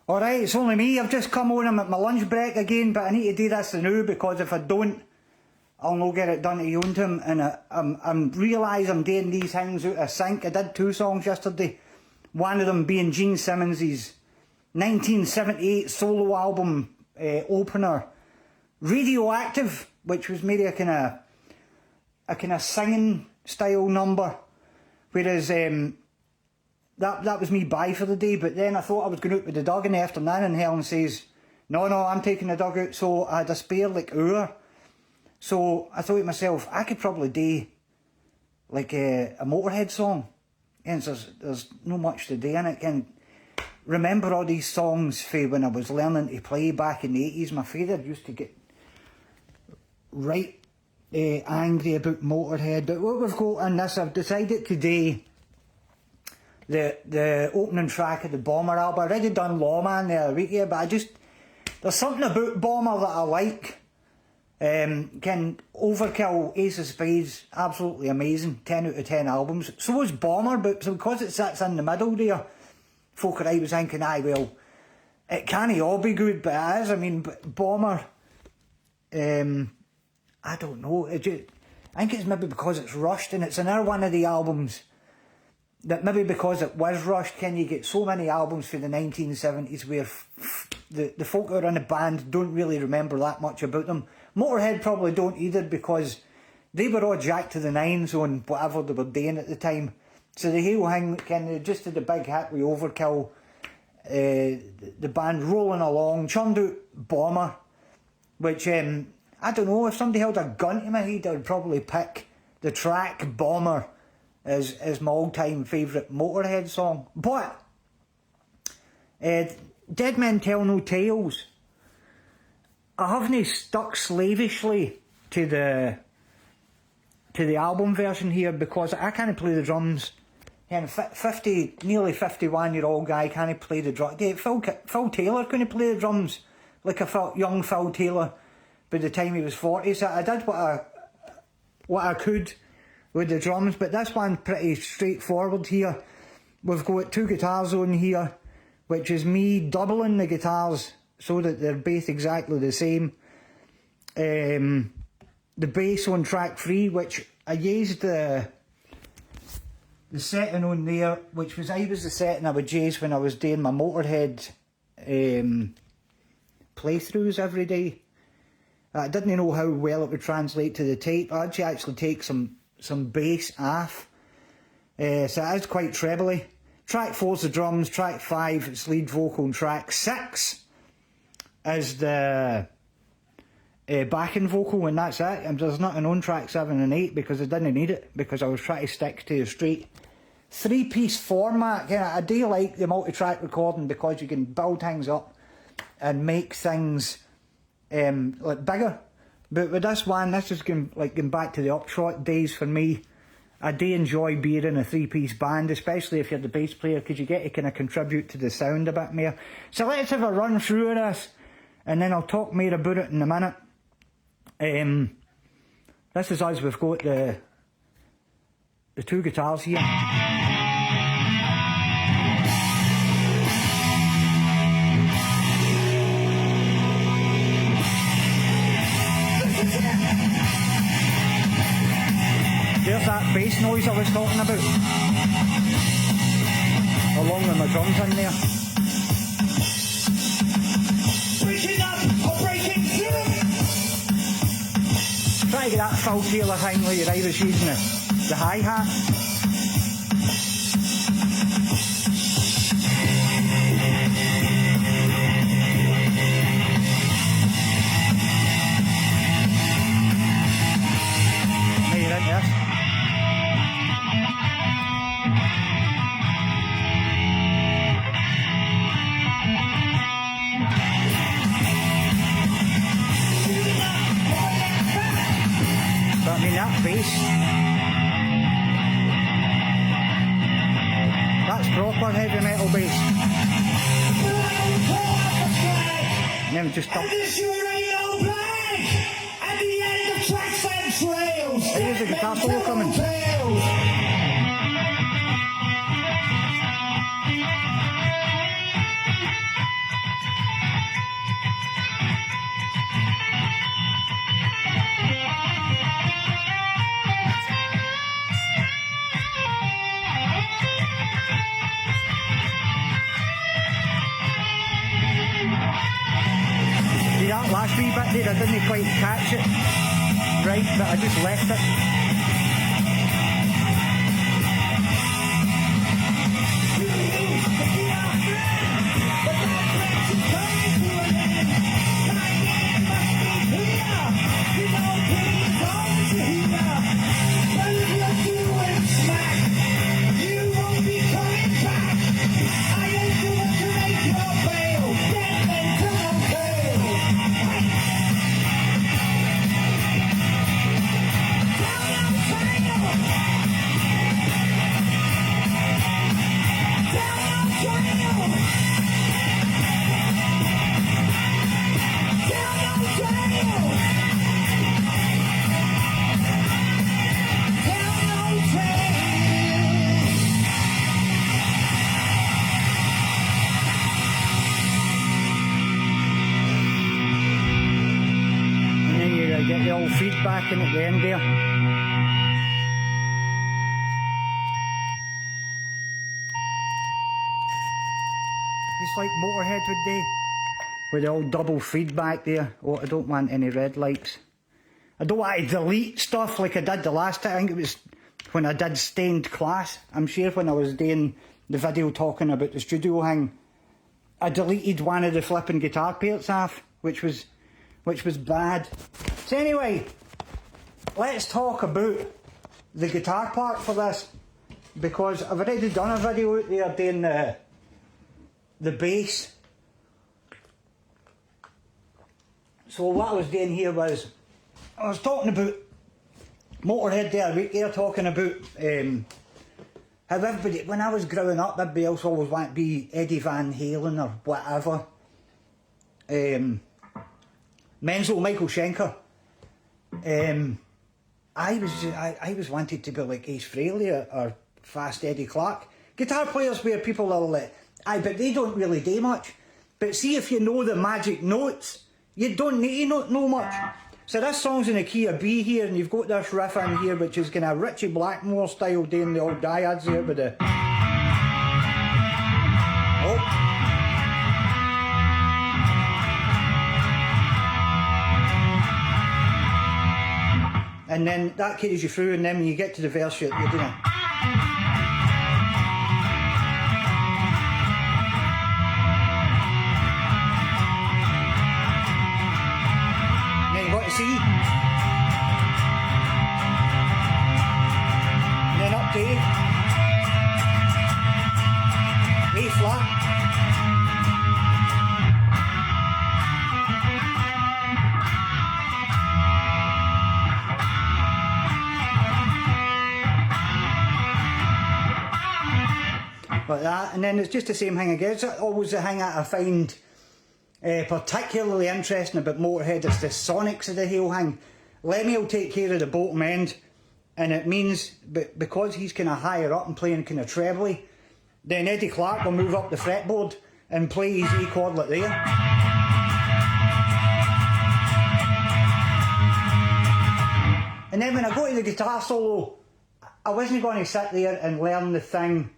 Alright, it's only me. I've just come on. I'm at my lunch break again, but I need to do this now because if I don't, I'll not get it done to you him. And I'm realise I'm doing these things out of sync. I did 2 songs yesterday. One of them being Gene Simmons' 1978 solo album opener, Radioactive, which was maybe a kind of singing style number, whereas that was me bye for the day. But then I thought I was going out with the dog in the afternoon, and Helen says, no, I'm taking the dog out. So I had a spare hour. So I thought to myself, I could probably do a Motorhead song. And there's not much to do in it. And remember all these songs for when I was learning to play back in the 80s. My father used to get right angry about Motorhead. But what we've got in this, I've decided today, the opening track of the Bomber album. I already done Lawman the other week here, but there's something about Bomber that I like. Can Overkill, Ace of Spades, absolutely amazing, 10 out of 10 albums. So is Bomber, but because it sits in the middle there, folk I was thinking, well, it can't all be good, but it is. I mean, Bomber, I don't know, I think it's maybe because it's rushed, and it's another one of the albums that maybe because it was rushed, can you get so many albums for the 1970s where the folk who are in the band don't really remember that much about them. Motorhead probably don't either, because they were all jacked to the nines on whatever they were doing at the time. So the whole thing, they just did a big hit with Overkill, the band rolling along, churned out Bomber, which, I don't know, if somebody held a gun to my head, I would probably pick the track Bomber as my all-time favourite Motorhead song. But Dead Men Tell No Tales, I haven't stuck slavishly to the album version here, because I can't play the drums. And nearly 51-year-old guy can't play the drums. Phil Taylor couldn't play the drums like a young Phil Taylor by the time he was 40. So I did what I could with the drums, but this one's pretty straightforward here. We've got 2 guitars on here, which is me doubling the guitars so that they're both exactly the same. The bass on track 3, which I used the setting on there, which was the setting I would use when I was doing my Motorhead playthroughs every day. I didn't know how well it would translate to the tape. I had to actually take some bass off, so it is quite trebly. Track 4's the drums, track 5 it's lead vocal, and track 6 is the backing vocal, and that's it. And there's nothing on track 7 and 8 because I didn't need it, because I was trying to stick to a straight 3-piece format. I do like the multi-track recording because you can build things up and make things bigger. But with this one, this is going back to the Upshot days for me. I do enjoy being in a 3-piece band, especially if you're the bass player, because you get to kind of contribute to the sound a bit more. So let's have a run through of this, and then I'll talk more about it in a minute. This is us. We've got the 2 guitars here. There's that bass noise I was talking about, along with my drums in there. Breaking up or breaking through. Try to get that Phil Taylor thing where you're Irish using the hi-hat. Now you're in this. But I mean, that bass, that's proper heavy metal bass. And then just up. Here's the guitar solo coming. I didn't quite catch it right, but I just left it. Get the old feedback in at the end there. Just like Motorhead would do, with the old double feedback there. Oh, I don't want any red lights. I don't want to delete stuff like I did the last time. I think it was when I did Stained Class. I'm sure when I was doing the video talking about the studio thing, I deleted one of the flipping guitar parts off, which was bad. So anyway, let's talk about the guitar part for this, because I've already done a video out there doing the bass. So what I was doing here was, I was talking about Motorhead the other week. They were talking about how everybody, when I was growing up, everybody else always wanted to be Eddie Van Halen or whatever. Menzel, Michael Schenker. I was wanted to be like Ace Frehley or Fast Eddie Clarke. Guitar players where people are like, but they don't really do much. But see, if you know the magic notes, you don't need to know much. So this song's in the key of B here, and you've got this riff in here, which is kind of Richie Blackmore style, doing the old dyads there with the... Oh. And then that carries you through, and then when you get to the verse, you're doing it. And then you got to C. And then up to A flat. Like that, and then it's just the same thing again. It's always the thing that I find particularly interesting about Motorhead. It's the sonics of the whole thing. Lemmy will take care of the bottom end, and it means, because he's kind of higher up and playing kind of trebly, then Eddie Clarke will move up the fretboard and play his E chord like there. And then when I go to the guitar solo, I wasn't going to sit there and learn the thing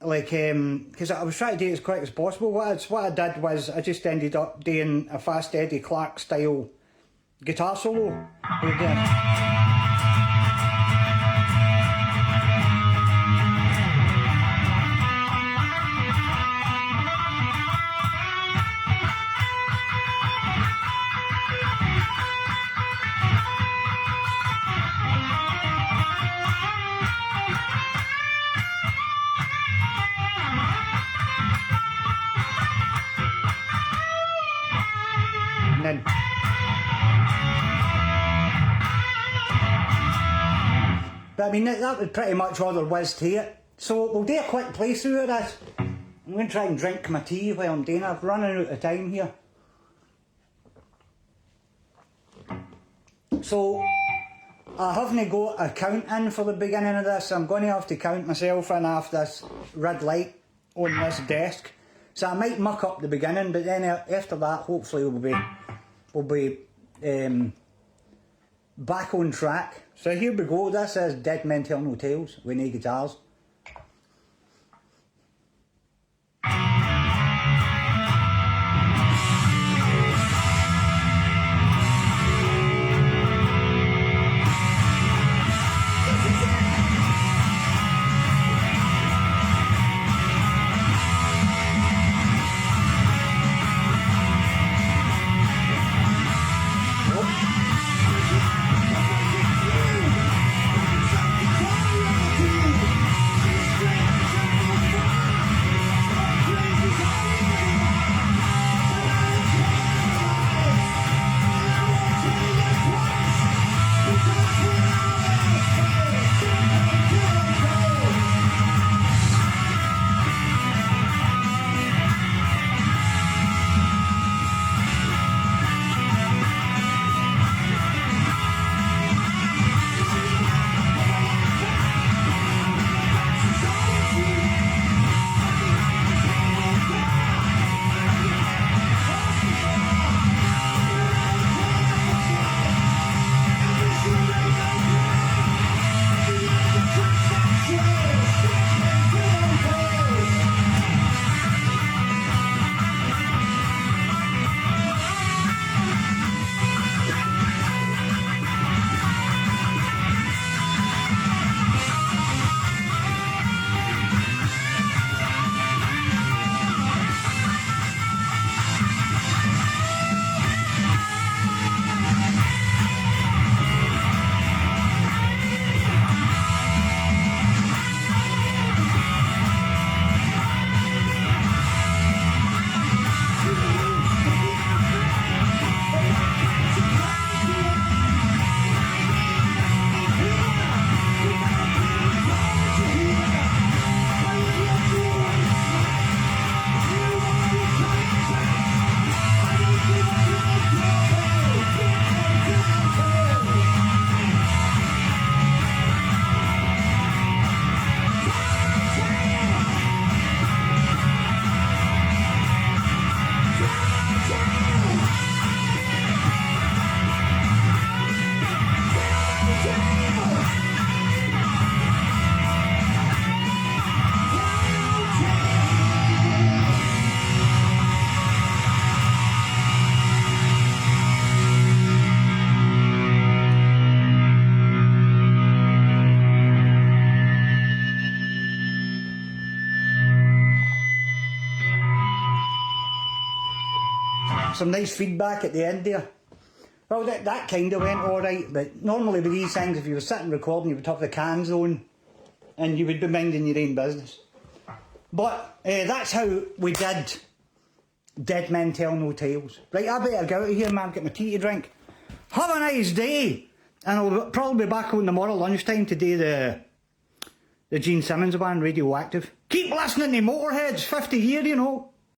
like, because I was trying to do it as quick as possible. What I did was I just ended up doing a Fast Eddie Clarke style guitar solo. And but I mean, that was pretty much all there was to it. So we'll do a quick playthrough of this. I'm going to try and drink my tea while I'm doing it. I'm running out of time here. So I haven't got a count in for the beginning of this. I'm going to have to count myself in off this red light on this desk. So I might muck up the beginning, but then after that, hopefully we'll be back on track. So here we go. This is Dead Men Tell No Tales with no guitars. some nice feedback at the end there. Well, that kind of went alright, but normally with these things, if you were sitting recording, you would have the cans on and you would be minding your own business. But that's how we did Dead Men Tell No Tales. Right, I better get out of here, man, get my tea to drink. Have a nice day! And I'll probably be back on tomorrow lunchtime to do the Gene Simmons band, Radioactive. Keep listening to Motorheads, 50 year, you know.